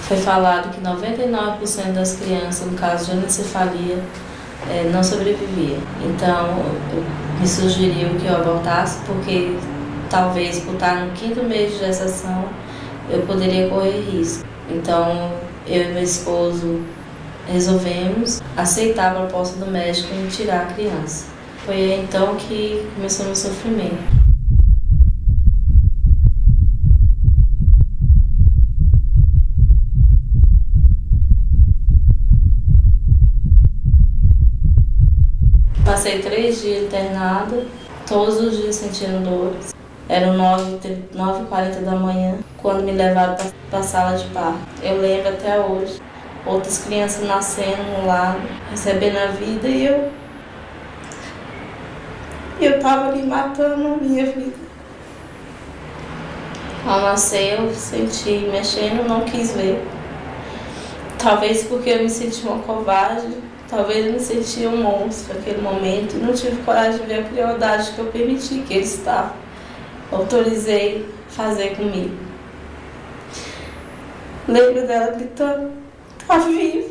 Foi falado que 99% das crianças, no caso de anencefalia, não sobrevivia. Então, me sugeriu que eu abortasse, porque talvez por estar no 5º mês de gestação, eu poderia correr risco. Então, eu e meu esposo resolvemos aceitar a proposta do médico em tirar a criança. Foi aí então que começou o meu sofrimento. Passei 3 dias internada, todos os dias sentindo dores. Eram 9h40 da manhã, quando me levaram para a sala de parto. Eu lembro até hoje, outras crianças nascendo no lado, recebendo a vida, e eu estava ali matando a minha vida. Ao nascer, eu senti mexendo, não quis ver. Talvez porque eu me senti uma covarde, talvez eu me sentia um monstro naquele momento e não tive coragem de ver a crueldade que eu permiti que ele estava. Autorizei fazer comigo. Lembro dela gritando: "Tá viva!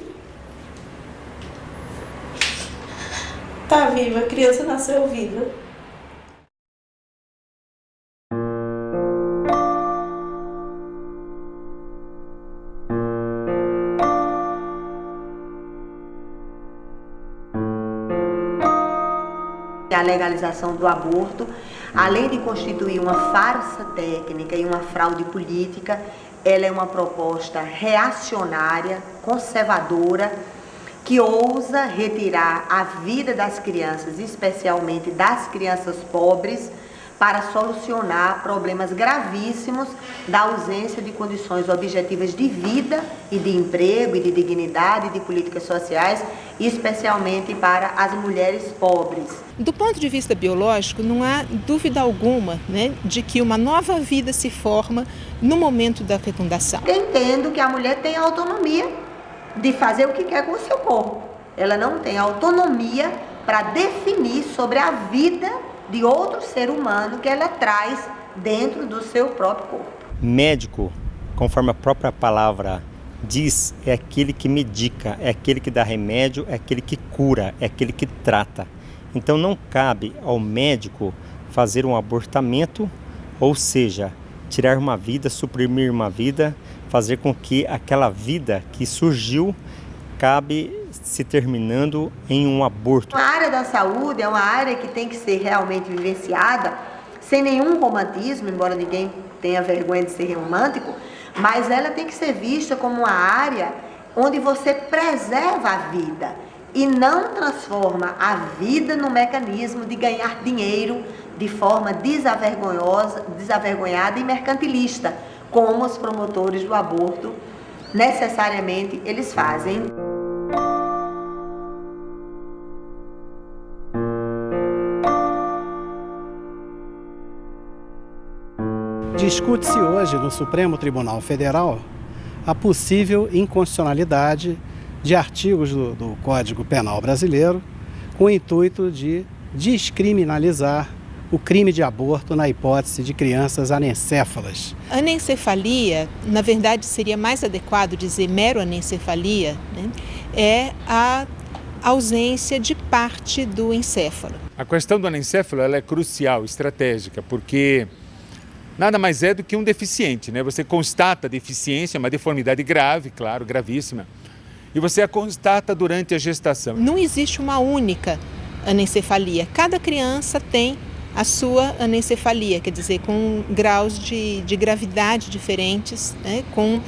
Tá viva, a criança nasceu viva." A legalização do aborto, além de constituir uma farsa técnica e uma fraude política, ela é uma proposta reacionária, conservadora, que ousa retirar a vida das crianças, especialmente das crianças pobres, para solucionar problemas gravíssimos da ausência de condições objetivas de vida e de emprego e de dignidade e de políticas sociais, especialmente para as mulheres pobres. Do ponto de vista biológico, não há dúvida alguma, né, de que uma nova vida se forma no momento da fecundação. Eu entendo que a mulher tem a autonomia de fazer o que quer com o seu corpo. Ela não tem autonomia para definir sobre a vida de outro ser humano que ela traz dentro do seu próprio corpo. Médico, conforme a própria palavra diz, é aquele que medica, é aquele que dá remédio, é aquele que cura, é aquele que trata. Então não cabe ao médico fazer um abortamento, ou seja, tirar uma vida, suprimir uma vida, fazer com que aquela vida que surgiu acabe se terminando em um aborto. A área da saúde é uma área que tem que ser realmente vivenciada sem nenhum romantismo, embora ninguém tenha vergonha de ser romântico, mas ela tem que ser vista como uma área onde você preserva a vida e não transforma a vida no mecanismo de ganhar dinheiro de forma desavergonhada e mercantilista, como os promotores do aborto necessariamente eles fazem. Discute-se hoje no Supremo Tribunal Federal a possível inconstitucionalidade de artigos do Código Penal brasileiro com o intuito de descriminalizar o crime de aborto na hipótese de crianças anencéfalas. Anencefalia, na verdade seria mais adequado dizer mero anencefalia, né? É a ausência de parte do encéfalo. A questão do anencéfalo ela é crucial, estratégica, porque nada mais é do que um deficiente, né? Você constata a deficiência, uma deformidade grave, claro, gravíssima, e você a constata durante a gestação. Não existe uma única anencefalia. Cada criança tem a sua anencefalia, quer dizer, com graus de gravidade diferentes, né? Com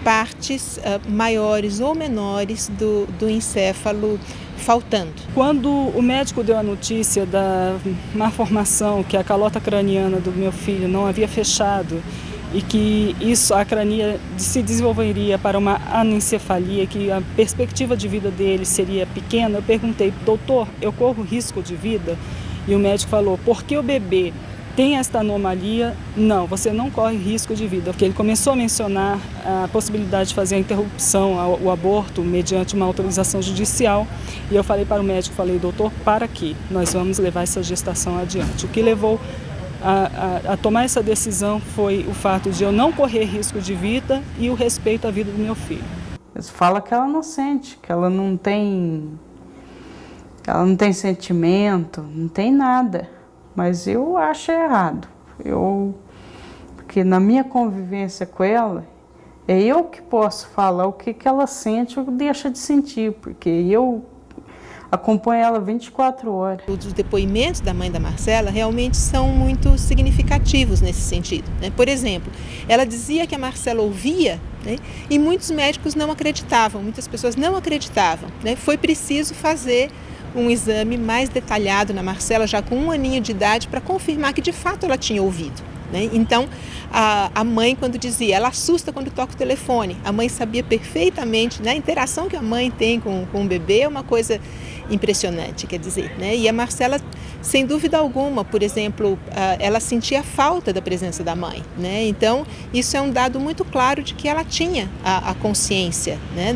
partes maiores ou menores do encéfalo faltando. Quando o médico deu a notícia da malformação, que a calota craniana do meu filho não havia fechado e que a crania se desenvolveria para uma anencefalia, que a perspectiva de vida dele seria pequena, eu perguntei: doutor, eu corro risco de vida? E o médico falou: porque o bebê tem esta anomalia, não, você não corre risco de vida. Porque ele começou a mencionar a possibilidade de fazer a interrupção, o aborto, mediante uma autorização judicial. E eu falei para o médico, doutor, para quê? Nós vamos levar essa gestação adiante. O que levou a tomar essa decisão foi o fato de eu não correr risco de vida e o respeito à vida do meu filho. Fala que ela não sente, que ela não tem sentimento, não tem nada. Mas eu acho errado. Porque na minha convivência com ela, é eu que posso falar o que ela sente ou deixa de sentir, porque eu acompanho ela 24 horas. Os depoimentos da mãe da Marcela realmente são muito significativos nesse sentido, né? Por exemplo, ela dizia que a Marcela ouvia, né? E muitos médicos não acreditavam, muitas pessoas não acreditavam, né? Foi preciso fazer um exame mais detalhado na Marcela, já com 1 aninho de idade, para confirmar que de fato ela tinha ouvido, né? Então, a mãe, quando dizia, ela assusta quando toca o telefone, a mãe sabia perfeitamente, né? A interação que a mãe tem com o bebê é uma coisa impressionante, quer dizer, né? E a Marcela, sem dúvida alguma, por exemplo, ela sentia falta da presença da mãe, né? Então, isso é um dado muito claro de que ela tinha a consciência, né,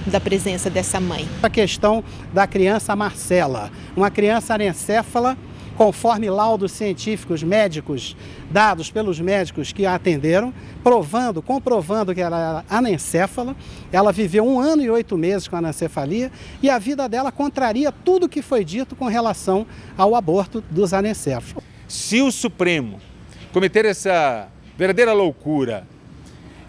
da presença dessa mãe. A questão da criança Marcela, uma criança anencéfala, conforme laudos científicos médicos dados pelos médicos que a atenderam, comprovando que ela era anencéfala. Ela viveu 1 ano e 8 meses com anencefalia e a vida dela contraria tudo que foi dito com relação ao aborto dos anencéfalos. Se o Supremo cometer essa verdadeira loucura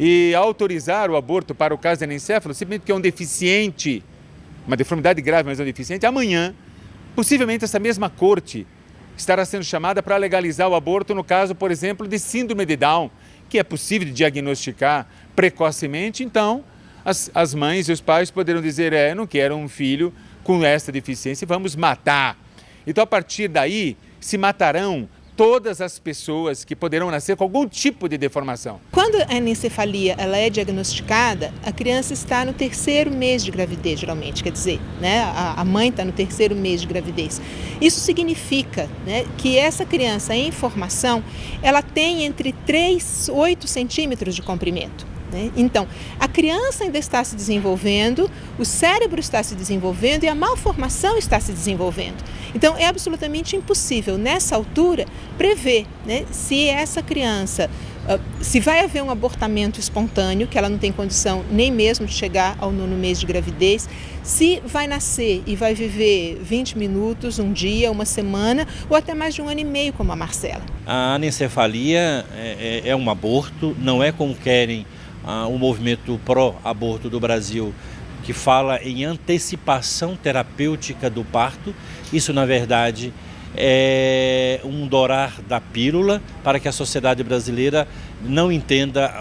e autorizar o aborto para o caso de anencéfalo, simplesmente que é um deficiente, uma deformidade grave, mas é um deficiente, amanhã, possivelmente essa mesma corte estará sendo chamada para legalizar o aborto no caso, por exemplo, de síndrome de Down, que é possível de diagnosticar precocemente. Então, as mães e os pais poderão dizer, eu não quero um filho com essa deficiência, vamos matar. Então, a partir daí, se matarão todas as pessoas que poderão nascer com algum tipo de deformação. Quando a anencefalia ela é diagnosticada, a criança está no 3º mês de gravidez, geralmente, quer dizer, né, a mãe está no 3º mês de gravidez. Isso significa, né, que essa criança em formação, ela tem entre 3 e 8 centímetros de comprimento. Então, a criança ainda está se desenvolvendo, o cérebro está se desenvolvendo e a malformação está se desenvolvendo. Então, é absolutamente impossível, nessa altura, prever, né, se essa criança, se vai haver um abortamento espontâneo, que ela não tem condição nem mesmo de chegar ao 9º mês de gravidez, se vai nascer e vai viver 20 minutos, um dia, uma semana, ou até mais de 1 ano e meio, como a Marcela. A anencefalia é um aborto, não é como querem o movimento pró-aborto do Brasil, que fala em antecipação terapêutica do parto. Isso, na verdade, é um dourar da pílula para que a sociedade brasileira não entenda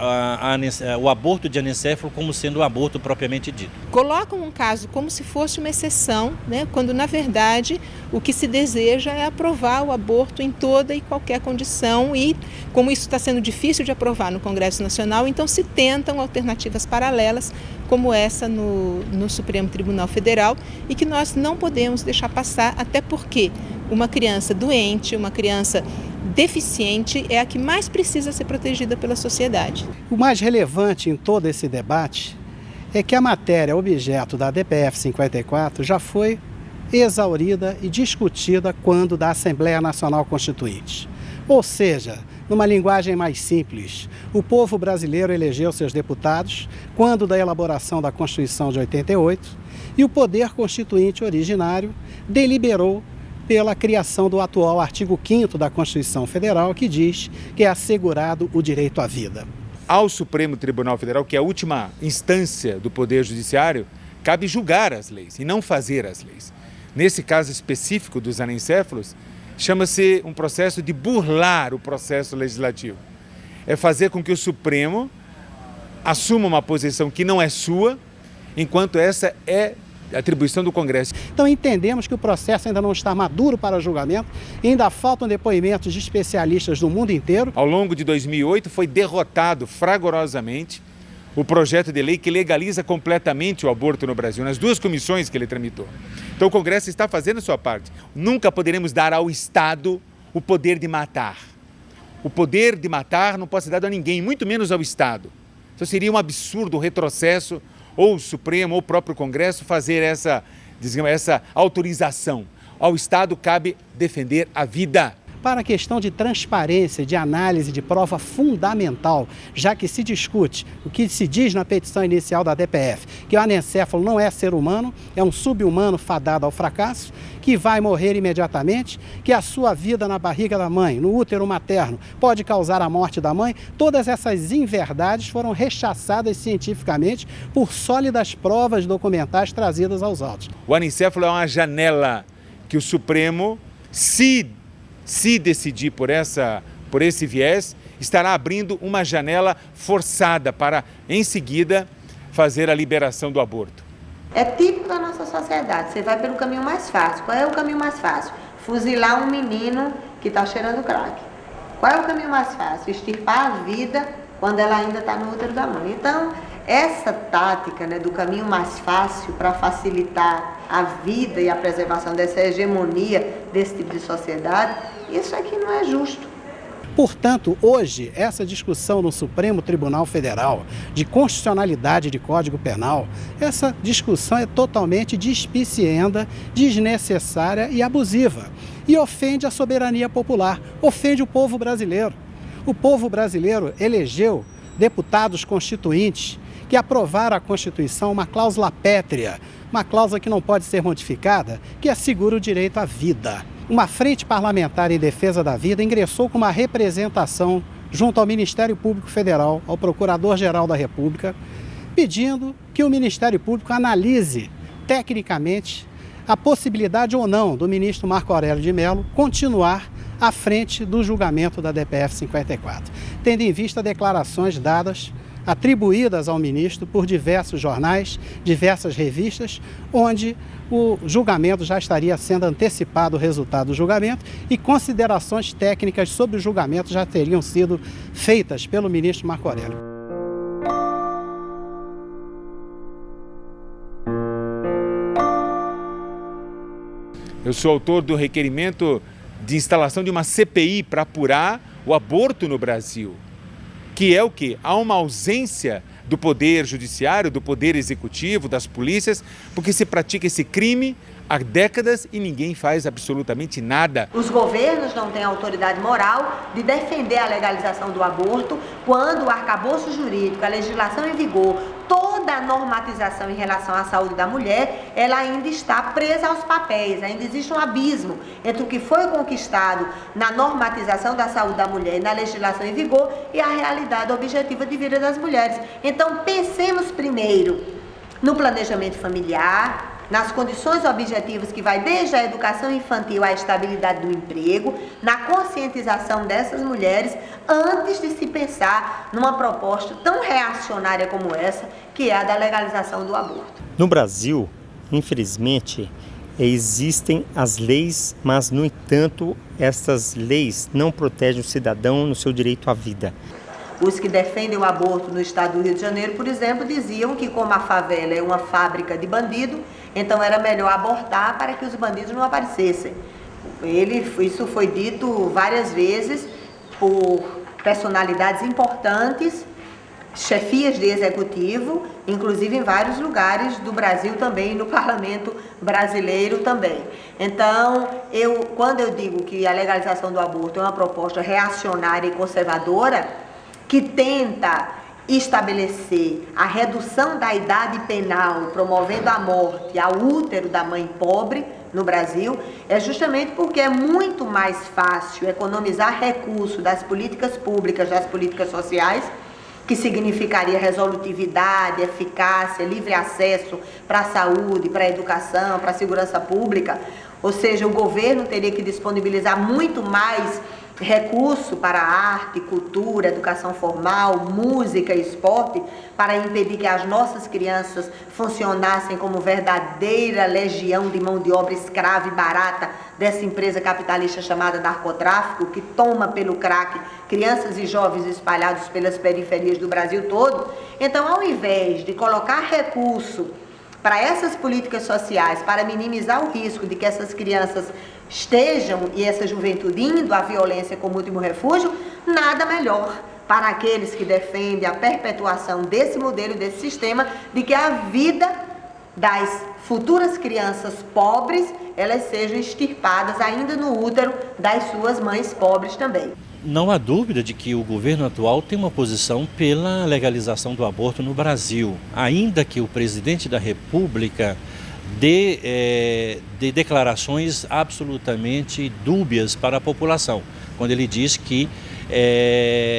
o aborto de anencéfalo como sendo um aborto propriamente dito. Colocam um caso como se fosse uma exceção, né, quando na verdade o que se deseja é aprovar o aborto em toda e qualquer condição, e como isso está sendo difícil de aprovar no Congresso Nacional, então se tentam alternativas paralelas como essa no Supremo Tribunal Federal, e que nós não podemos deixar passar, até porque uma criança doente, uma criança deficiente é a que mais precisa ser protegida pela sociedade. O mais relevante em todo esse debate é que a matéria objeto da DPF 54 já foi exaurida e discutida quando da Assembleia Nacional Constituinte. Ou seja, numa linguagem mais simples, o povo brasileiro elegeu seus deputados quando da elaboração da Constituição de 88 e o Poder Constituinte originário deliberou pela criação do atual artigo 5º da Constituição Federal, que diz que é assegurado o direito à vida. Ao Supremo Tribunal Federal, que é a última instância do Poder Judiciário, cabe julgar as leis e não fazer as leis. Nesse caso específico dos anencéfalos, chama-se um processo de burlar o processo legislativo. É fazer com que o Supremo assuma uma posição que não é sua, enquanto essa é atribuição do Congresso. Então entendemos que o processo ainda não está maduro para julgamento, ainda faltam depoimentos de especialistas do mundo inteiro. Ao longo de 2008 foi derrotado fragorosamente o projeto de lei que legaliza completamente o aborto no Brasil, nas 2 comissões que ele tramitou. Então o Congresso está fazendo a sua parte. Nunca poderemos dar ao Estado o poder de matar. O poder de matar não pode ser dado a ninguém, muito menos ao Estado. Então seria um absurdo, um retrocesso, ou o Supremo ou o próprio Congresso fazer essa autorização. Ao Estado cabe defender a vida. para a questão de transparência, de análise, de prova fundamental, já que se discute o que se diz na petição inicial da DPF, que o anencéfalo não é ser humano, é um sub-humano fadado ao fracasso, que vai morrer imediatamente, que a sua vida na barriga da mãe, no útero materno, pode causar a morte da mãe. Todas essas inverdades foram rechaçadas cientificamente por sólidas provas documentais trazidas aos autos. O anencéfalo é uma janela que o Supremo, se decidir por esse viés, estará abrindo uma janela forçada para, em seguida, fazer a liberação do aborto. É típico da nossa sociedade, você vai pelo caminho mais fácil. Qual é o caminho mais fácil? Fuzilar um menino que está cheirando crack. Qual é o caminho mais fácil? Extirpar a vida quando ela ainda está no útero da mãe. Então, essa tática, né, do caminho mais fácil para facilitar a vida e a preservação dessa hegemonia desse tipo de sociedade, isso aqui não é justo. Portanto, hoje, essa discussão no Supremo Tribunal Federal de constitucionalidade de Código Penal, essa discussão é totalmente despicienda, desnecessária e abusiva. E ofende a soberania popular, ofende o povo brasileiro. O povo brasileiro elegeu deputados constituintes que aprovaram a Constituição uma cláusula pétrea, uma cláusula que não pode ser modificada, que assegura o direito à vida. Uma frente parlamentar em defesa da vida ingressou com uma representação junto ao Ministério Público Federal, ao Procurador-Geral da República, pedindo que o Ministério Público analise tecnicamente a possibilidade ou não do ministro Marco Aurélio de Mello continuar à frente do julgamento da DPF 54, tendo em vista declarações dadas, atribuídas ao ministro por diversos jornais, diversas revistas, onde o julgamento já estaria sendo antecipado, o resultado do julgamento, e considerações técnicas sobre o julgamento já teriam sido feitas pelo ministro Marco Aurélio. Eu sou autor do requerimento de instalação de uma CPI para apurar o aborto no Brasil. Que é o quê? Há uma ausência do poder judiciário, do poder executivo, das polícias, porque se pratica esse crime há décadas e ninguém faz absolutamente nada. Os governos não têm autoridade moral de defender a legalização do aborto quando o arcabouço jurídico, a legislação em vigor, toda a normatização em relação à saúde da mulher, ela ainda está presa aos papéis, ainda existe um abismo entre o que foi conquistado na normatização da saúde da mulher e na legislação em vigor e a realidade objetiva de vida das mulheres. Então, pensemos primeiro no planejamento familiar, nas condições objetivas que vai desde a educação infantil à estabilidade do emprego, na conscientização dessas mulheres, antes de se pensar numa proposta tão reacionária como essa, que é a da legalização do aborto. No Brasil, infelizmente, existem as leis, mas, no entanto, essas leis não protegem o cidadão no seu direito à vida. Os que defendem o aborto no estado do Rio de Janeiro, por exemplo, diziam que como a favela é uma fábrica de bandido, então era melhor abortar para que os bandidos não aparecessem. Isso foi dito várias vezes por personalidades importantes, chefias de executivo, inclusive em vários lugares do Brasil também, no parlamento brasileiro também. Então, quando eu digo que a legalização do aborto é uma proposta reacionária e conservadora, que tenta estabelecer a redução da idade penal, promovendo a morte ao útero da mãe pobre no Brasil, é justamente porque é muito mais fácil economizar recursos das políticas públicas, das políticas sociais, que significaria resolutividade, eficácia, livre acesso para a saúde, para a educação, para a segurança pública. Ou seja, o governo teria que disponibilizar muito mais recurso para arte, cultura, educação formal, música e esporte, para impedir que as nossas crianças funcionassem como verdadeira legião de mão de obra escrava e barata dessa empresa capitalista chamada narcotráfico, que toma pelo crack crianças e jovens espalhados pelas periferias do Brasil todo. Então, ao invés de colocar recurso para essas políticas sociais, para minimizar o risco de que essas crianças estejam e essa juventude indo à violência como último refúgio, nada melhor para aqueles que defendem a perpetuação desse modelo, desse sistema, de que a vida das futuras crianças pobres, elas sejam extirpadas ainda no útero das suas mães pobres também. Não há dúvida de que o governo atual tem uma posição pela legalização do aborto no Brasil, ainda que o presidente da República dê declarações absolutamente dúbias para a população, quando ele diz que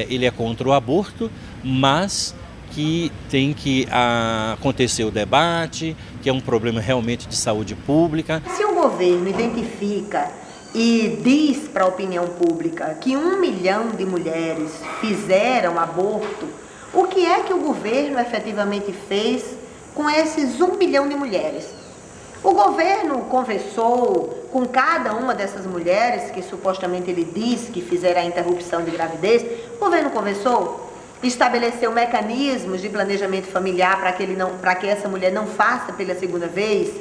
ele é contra o aborto, mas que tem que acontecer o debate, que é um problema realmente de saúde pública. Se o governo identifica e diz para a opinião pública que 1 milhão de mulheres fizeram aborto, o que é que o governo efetivamente fez com esses 1 milhão de mulheres? O governo conversou com cada uma dessas mulheres que supostamente ele diz que fizeram a interrupção de gravidez. O governo conversou? Estabeleceu mecanismos de planejamento familiar para que essa mulher não faça pela segunda vez?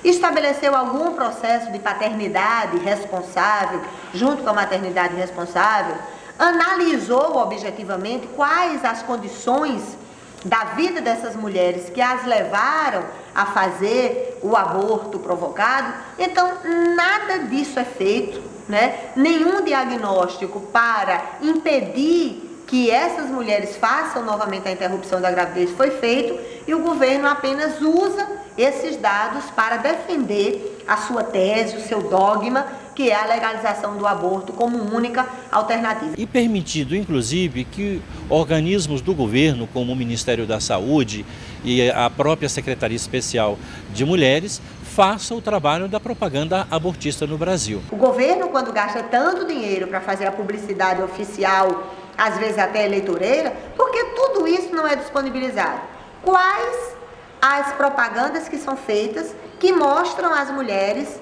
Estabeleceu algum processo de paternidade responsável junto com a maternidade responsável? Analisou objetivamente quais as condições da vida dessas mulheres que as levaram a fazer o aborto provocado? Então, nada disso é feito, né? Nenhum diagnóstico para impedir que essas mulheres façam novamente a interrupção da gravidez foi feito, e o governo apenas usa esses dados para defender a sua tese, o seu dogma, que é a legalização do aborto como única alternativa. E permitido, inclusive, que organismos do governo, como o Ministério da Saúde e a própria Secretaria Especial de Mulheres, façam o trabalho da propaganda abortista no Brasil. O governo, quando gasta tanto dinheiro para fazer a publicidade oficial, às vezes até eleitoreira, porque tudo isso não é disponibilizado. Quais as propagandas que são feitas que mostram às mulheres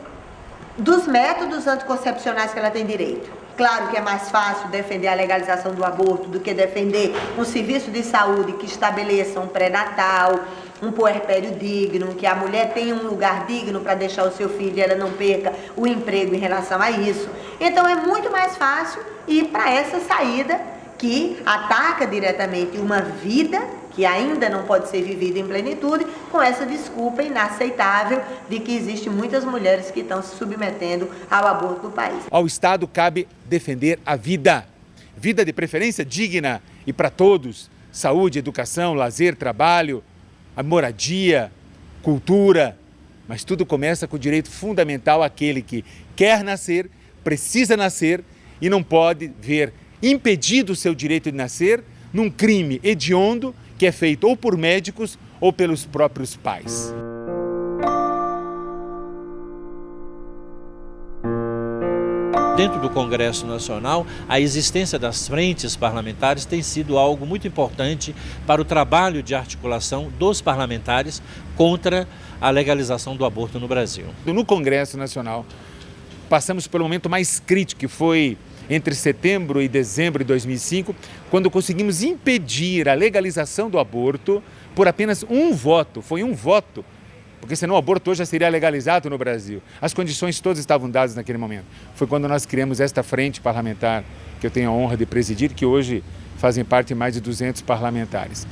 dos métodos anticoncepcionais que ela tem direito? Claro que é mais fácil defender a legalização do aborto do que defender um serviço de saúde que estabeleça um pré-natal, um puerpério digno, que a mulher tenha um lugar digno para deixar o seu filho e ela não perca o emprego em relação a isso. Então é muito mais fácil ir para essa saída que ataca diretamente uma vida que ainda não pode ser vivida em plenitude, com essa desculpa inaceitável de que existem muitas mulheres que estão se submetendo ao aborto no país. Ao Estado cabe defender a vida, vida de preferência digna e para todos, saúde, educação, lazer, trabalho, a moradia, cultura, mas tudo começa com o direito fundamental àquele que quer nascer, precisa nascer e não pode ver impedido o seu direito de nascer num crime hediondo que é feito ou por médicos ou pelos próprios pais. Dentro do Congresso Nacional, a existência das frentes parlamentares tem sido algo muito importante para o trabalho de articulação dos parlamentares contra a legalização do aborto no Brasil. No Congresso Nacional, passamos pelo momento mais crítico, que foi entre setembro e dezembro de 2005, quando conseguimos impedir a legalização do aborto por apenas um voto. Foi um voto, porque senão o aborto hoje já seria legalizado no Brasil. As condições todas estavam dadas naquele momento. Foi quando nós criamos esta frente parlamentar, que eu tenho a honra de presidir, que hoje fazem parte mais de 200 parlamentares.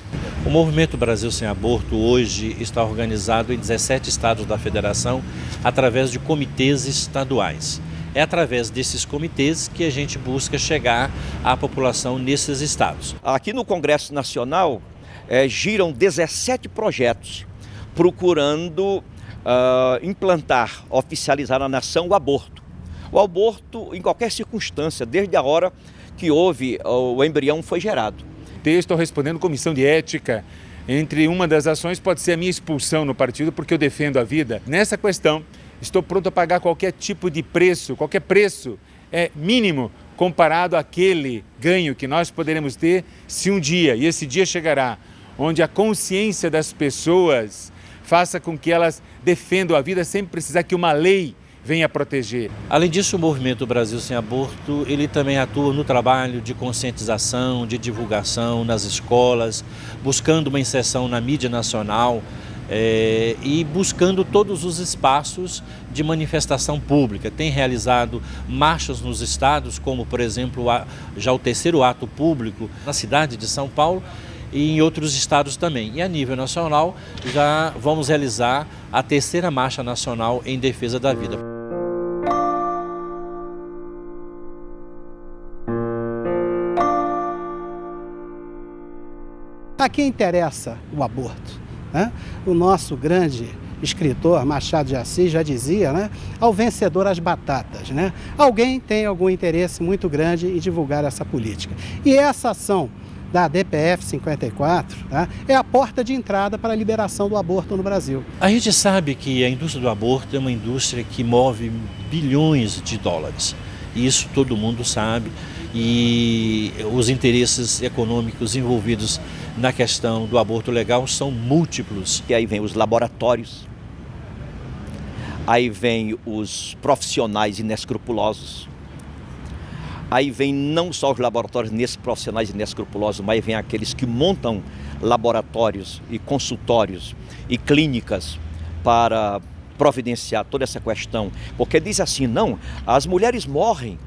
O Movimento Brasil Sem Aborto hoje está organizado em 17 estados da federação através de comitês estaduais. É através desses comitês que a gente busca chegar à população nesses estados. Aqui no Congresso Nacional giram 17 projetos procurando implantar, oficializar na nação o aborto. O aborto em qualquer circunstância, desde a hora que o embrião foi gerado. Estou respondendo comissão de ética. Entre uma das ações pode ser a minha expulsão no partido, porque eu defendo a vida. Nessa questão, estou pronto a pagar qualquer tipo de preço, qualquer preço é mínimo comparado àquele ganho que nós poderemos ter se um dia, e esse dia chegará, onde a consciência das pessoas faça com que elas defendam a vida sem precisar que uma lei venha proteger. Além disso, o Movimento Brasil Sem Aborto, ele também atua no trabalho de conscientização, de divulgação nas escolas, buscando uma inserção na mídia nacional, e buscando todos os espaços de manifestação pública. Tem realizado marchas nos estados, como por exemplo já o terceiro ato público na cidade de São Paulo, e em outros estados também. E a nível nacional já vamos realizar a 3ª Marcha Nacional em Defesa da Vida. A quem interessa o aborto, né? O nosso grande escritor Machado de Assis já dizia, né? Ao vencedor as batatas, né? Alguém tem algum interesse muito grande em divulgar essa política. E essa ação da DPF 54, tá? É a porta de entrada para a liberação do aborto no Brasil. A gente sabe que a indústria do aborto é uma indústria que move bilhões de dólares. Isso todo mundo sabe. E os interesses econômicos envolvidos na questão do aborto legal são múltiplos. E aí vem os laboratórios, aí vem os profissionais inescrupulosos, aí vem não só os laboratórios profissionais inescrupulosos, mas vem aqueles que montam laboratórios e consultórios e clínicas para providenciar toda essa questão. Porque diz assim, não, as mulheres morrem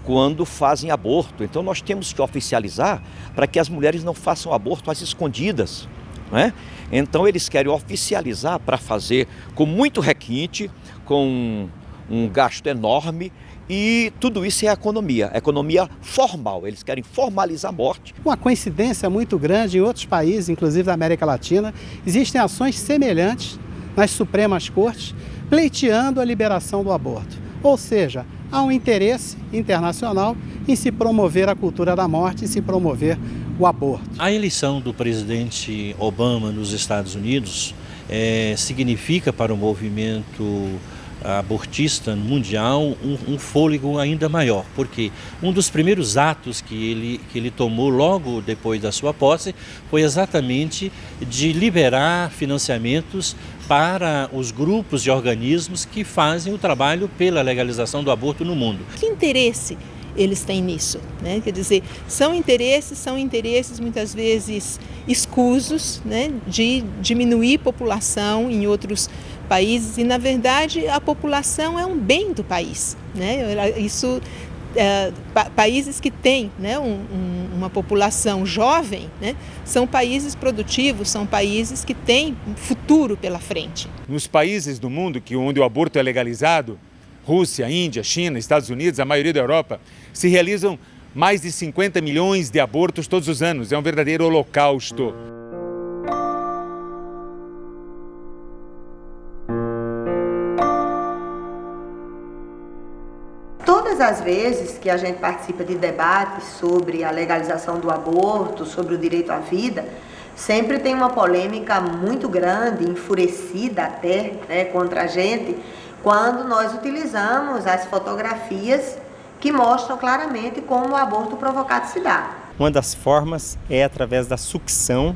quando fazem aborto, então nós temos que oficializar para que as mulheres não façam aborto às escondidas, né? Então eles querem oficializar para fazer com muito requinte, com um gasto enorme, e tudo isso é economia formal, eles querem formalizar a morte. Uma coincidência muito grande em outros países, inclusive da América Latina, existem ações semelhantes nas Supremas Cortes, pleiteando a liberação do aborto, ou seja, há um interesse internacional em se promover a cultura da morte e se promover o aborto. A eleição do presidente Obama nos Estados Unidos significa para o movimento abortista mundial um fôlego ainda maior, porque um dos primeiros atos que ele tomou logo depois da sua posse foi exatamente de liberar financiamentos para os grupos e organismos que fazem o trabalho pela legalização do aborto no mundo. Que interesse eles têm nisso, né? Quer dizer, são interesses muitas vezes escusos, né? De diminuir população em outros países, e na verdade a população é um bem do país, né? Isso, países que têm, né, uma população jovem, né, são países produtivos, são países que têm um futuro pela frente. Nos países do mundo onde o aborto é legalizado, Rússia, Índia, China, Estados Unidos, a maioria da Europa, se realizam mais de 50 milhões de abortos todos os anos. É um verdadeiro holocausto. Todas as vezes que a gente participa de debates sobre a legalização do aborto, sobre o direito à vida, sempre tem uma polêmica muito grande, enfurecida até, né, contra a gente, quando nós utilizamos as fotografias que mostram claramente como o aborto provocado se dá. Uma das formas é através da sucção,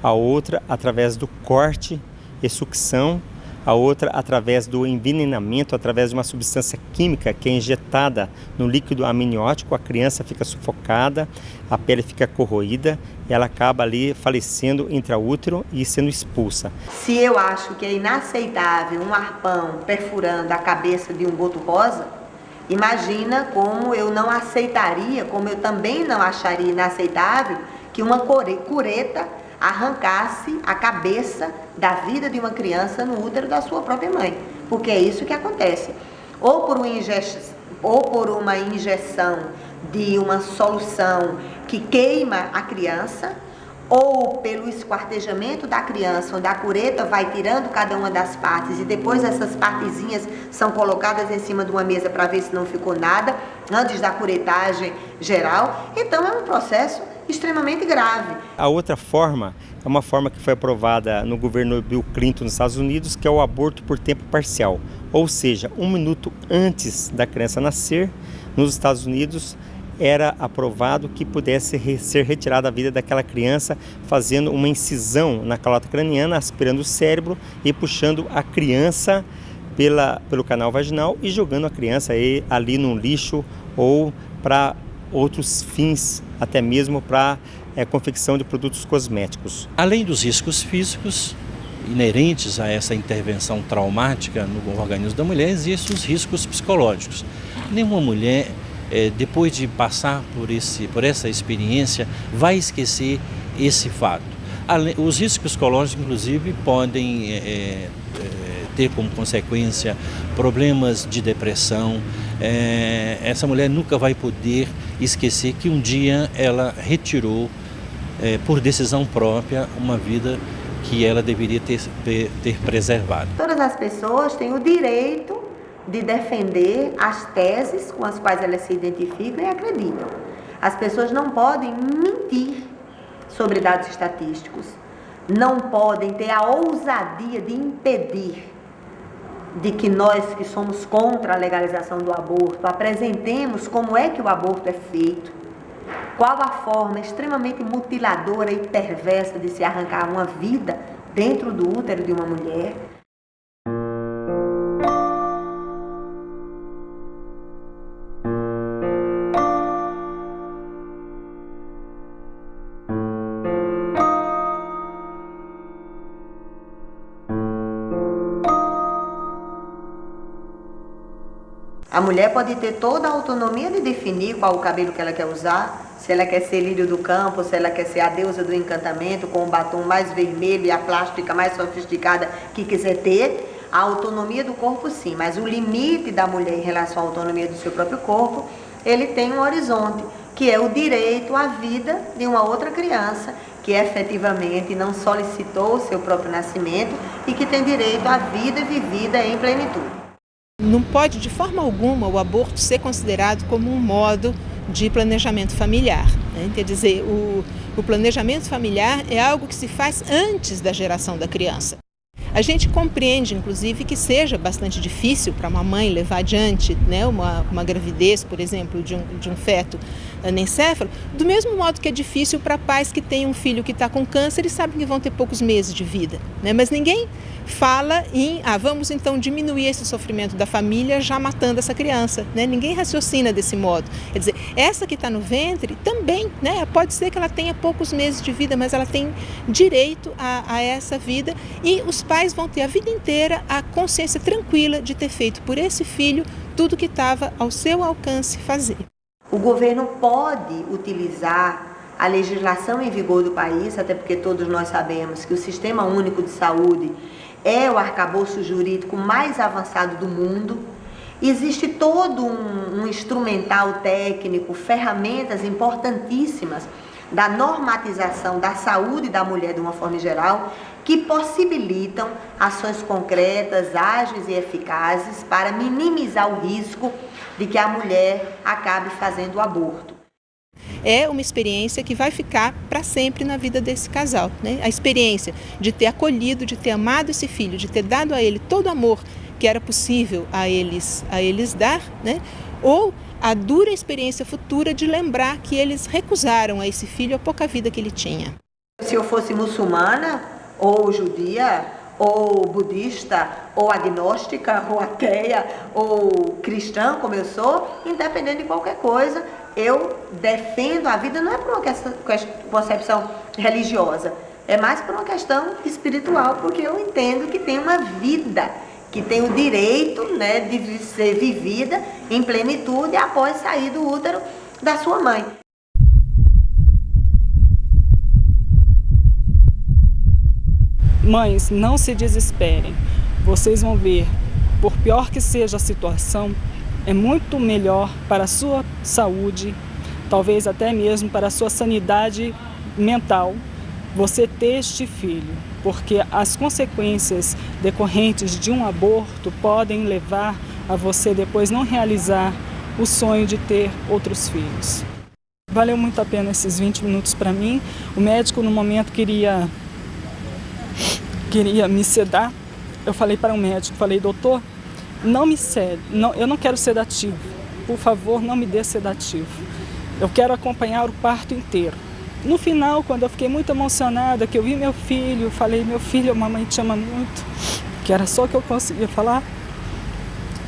a outra através do corte e sucção, a outra através do envenenamento, através de uma substância química que é injetada no líquido amniótico, a criança fica sufocada, a pele fica corroída, e ela acaba ali falecendo intraútero e sendo expulsa. Se eu acho que é inaceitável um arpão perfurando a cabeça de um boto rosa, imagina como eu não aceitaria, como eu também não acharia inaceitável que uma cureta arrancasse a cabeça da vida de uma criança no útero da sua própria mãe, porque é isso que acontece. Ou por uma injeção de uma solução que queima a criança, ou pelo esquartejamento da criança, onde a cureta vai tirando cada uma das partes e depois essas partezinhas são colocadas em cima de uma mesa para ver se não ficou nada, antes da curetagem geral. Então é um processo extremamente grave. A outra forma é uma forma que foi aprovada no governo Bill Clinton nos Estados Unidos, que é o aborto por tempo parcial. Ou seja, 1 minuto antes da criança nascer, nos Estados Unidos, era aprovado que pudesse ser retirada a vida daquela criança, fazendo uma incisão na calota craniana, aspirando o cérebro e puxando a criança pelo canal vaginal e jogando a criança ali no lixo ou para outros fins, até mesmo para confecção de produtos cosméticos. Além dos riscos físicos inerentes a essa intervenção traumática no organismo da mulher, existem os riscos psicológicos. Nenhuma mulher, depois de passar por essa experiência, vai esquecer esse fato. Os riscos psicológicos, inclusive, podem ter como consequência problemas de depressão. Essa mulher nunca vai poder esquecer que um dia ela retirou, por decisão própria, uma vida que ela deveria ter preservado. Todas as pessoas têm o direito de defender as teses com as quais elas se identificam e acreditam. As pessoas não podem mentir sobre dados estatísticos, não podem ter a ousadia de impedir de que nós que somos contra a legalização do aborto apresentemos como é que o aborto é feito, qual a forma extremamente mutiladora e perversa de se arrancar uma vida dentro do útero de uma mulher. A mulher pode ter toda a autonomia de definir qual o cabelo que ela quer usar, se ela quer ser lírio do campo, se ela quer ser a deusa do encantamento, com o batom mais vermelho e a plástica mais sofisticada que quiser ter. A autonomia do corpo sim, mas o limite da mulher em relação à autonomia do seu próprio corpo, ele tem um horizonte, que é o direito à vida de uma outra criança, que efetivamente não solicitou o seu próprio nascimento e que tem direito à vida vivida em plenitude. Não pode, de forma alguma, o aborto ser considerado como um modo de planejamento familiar, né? Quer dizer, o planejamento familiar é algo que se faz antes da geração da criança. A gente compreende, inclusive, que seja bastante difícil para uma mãe levar adiante, né, uma gravidez, por exemplo, de um feto anencéfalo, do mesmo modo que é difícil para pais que têm um filho que está com câncer e sabem que vão ter poucos meses de vida, né? Mas ninguém fala em, vamos então diminuir esse sofrimento da família já matando essa criança, né? Ninguém raciocina desse modo. Quer dizer, essa que está no ventre também, né? Pode ser que ela tenha poucos meses de vida, mas ela tem direito a essa vida, e os pais vão ter a vida inteira a consciência tranquila de ter feito por esse filho tudo que estava ao seu alcance fazer. O governo pode utilizar a legislação em vigor do país, até porque todos nós sabemos que o Sistema Único de Saúde é o arcabouço jurídico mais avançado do mundo. Existe todo um instrumental técnico, ferramentas importantíssimas da normatização da saúde da mulher de uma forma geral, que possibilitam ações concretas, ágeis e eficazes para minimizar o risco de que a mulher acabe fazendo o aborto. É uma experiência que vai ficar para sempre na vida desse casal, né? A experiência de ter acolhido, de ter amado esse filho, de ter dado a ele todo o amor que era possível a eles dar, né? Ou a dura experiência futura de lembrar que eles recusaram a esse filho a pouca vida que ele tinha. Se eu fosse muçulmana, ou judia, ou budista, ou agnóstica, ou ateia, ou cristã, como eu sou, independente de qualquer coisa, eu defendo a vida, não é por uma concepção religiosa, é mais por uma questão espiritual, porque eu entendo que tem uma vida, que tem o direito, né, de ser vivida em plenitude após sair do útero da sua mãe. Mães, não se desesperem. Vocês vão ver, por pior que seja a situação, é muito melhor para a sua saúde, talvez até mesmo para a sua sanidade mental, você ter este filho, porque as consequências decorrentes de um aborto podem levar a você depois não realizar o sonho de ter outros filhos. Valeu muito a pena esses 20 minutos para mim. O médico no momento queria me sedar. Eu falei para o médico, doutor, não me cede, eu não quero sedativo, por favor, não me dê sedativo. Eu quero acompanhar o parto inteiro. No final, quando eu fiquei muito emocionada, que eu vi meu filho, falei, meu filho, a mamãe te ama muito, que era só o que eu conseguia falar.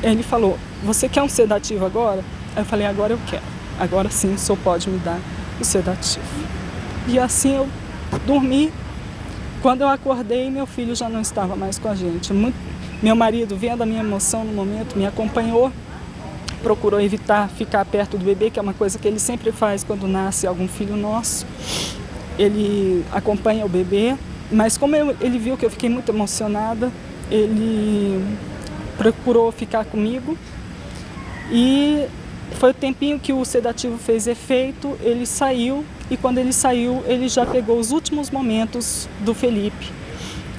Ele falou, você quer um sedativo agora? Aí eu falei, agora eu quero. Agora sim, o senhor pode me dar o sedativo. E assim eu dormi. Quando eu acordei, meu filho já não estava mais com a gente. Meu marido, vendo a minha emoção no momento, me acompanhou, procurou evitar ficar perto do bebê, que é uma coisa que ele sempre faz quando nasce algum filho nosso. ele acompanha o bebê, mas como ele viu que eu fiquei muito emocionada, ele procurou ficar comigo e foi o tempinho que o sedativo fez efeito, ele saiu e quando ele saiu, ele já pegou os últimos momentos do Felipe,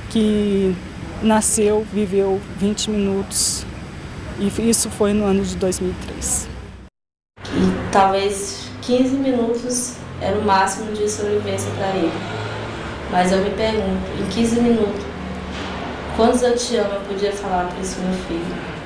que nasceu, viveu 20 minutos e isso foi no ano de 2003. E talvez 15 minutos era o máximo de sobrevivência para ele. Mas eu me pergunto, em 15 minutos, quantos eu te amo eu podia falar para esse meu filho?